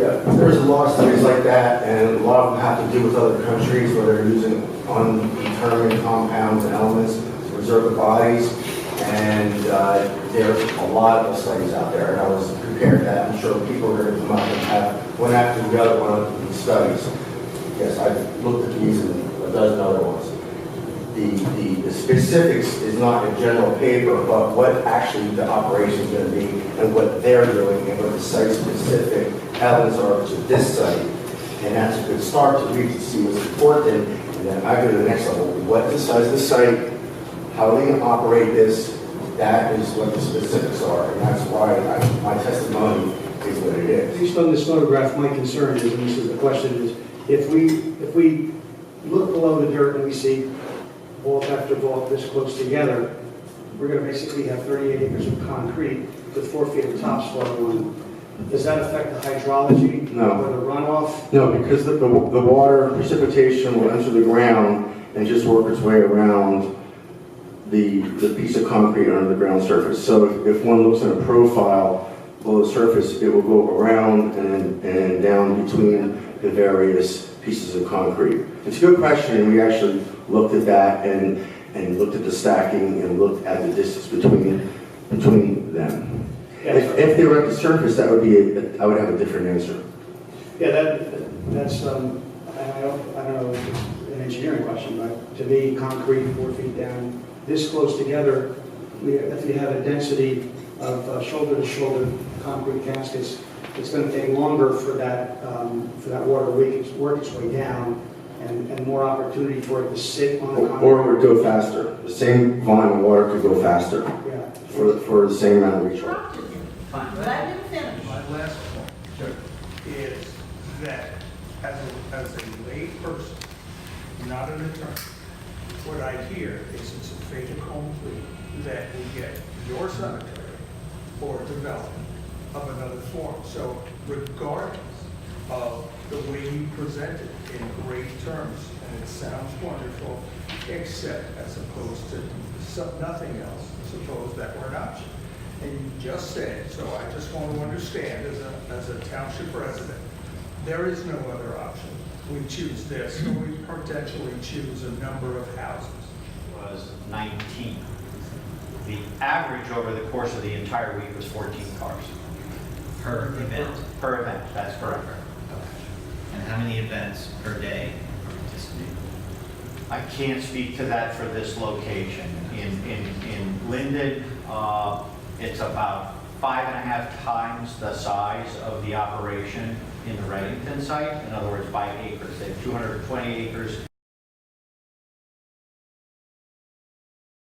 Yeah, there's a lot of studies like that, and a lot of them have to do with other countries where they're using undetermined compounds and elements to preserve the bodies. And there's a lot of studies out there, and I was prepared for that. I'm sure people are going to come up and have one after the other one of these studies. Yes, I've looked at these and a dozen other ones. The specifics is not a general paper, but what actually the operation is going to be and what they're doing and what the site-specific elements are to this site. And that's a good start to read to see what's important. And then I go to the next level. What the size of the site, how are they going to operate this? That is what the specifics are. And that's why my testimony is what it is. Based on this photograph, my concern is, and this is the question, is if we look below the dirt and we see vault after vault this close together, we're going to basically have 38 acres of concrete with 4 feet of topsoil on. Does that affect the hydrology? No. Or the runoff? No, because the water precipitation will enter the ground and just work its way around the piece of concrete under the ground surface. So if one looks at a profile below the surface, it will go around and down between the various pieces of concrete. It's a good question, and we actually looked at that and looked at the stacking and looked at the distance between them. Yes. If they were at the surface, that would be I would have a different answer. Yeah, that's I don't know if it's an engineering question, but to me, concrete 4 feet down, this close together, if you have a density of shoulder-to-shoulder concrete caskets, it's going to take longer for that water to work its way down, and more opportunity for it to sit on the concrete. Or it would go faster. The same volume of water could go faster Yeah. for the same amount of recharge. But I didn't finish. My last point is that as a lay person, not an attorney, what I hear is it's a fait accompli that we get your cemetery or development of another form. So regardless of the way you present it in great terms, and it sounds wonderful, except as opposed to nothing else, suppose that were an option. And you just said, so I just want to understand as a township resident, there is no other option. We choose this, or we potentially choose a number of houses. Was 19. The average over the course of the entire week was 14 cars. Per event? Per event, that's correct. And how many events per day are participating? I can't speak to that for this location. In Linden, it's about 5.5 times the size of the operation in the Readington site. In other words, by acres. They have 220 acres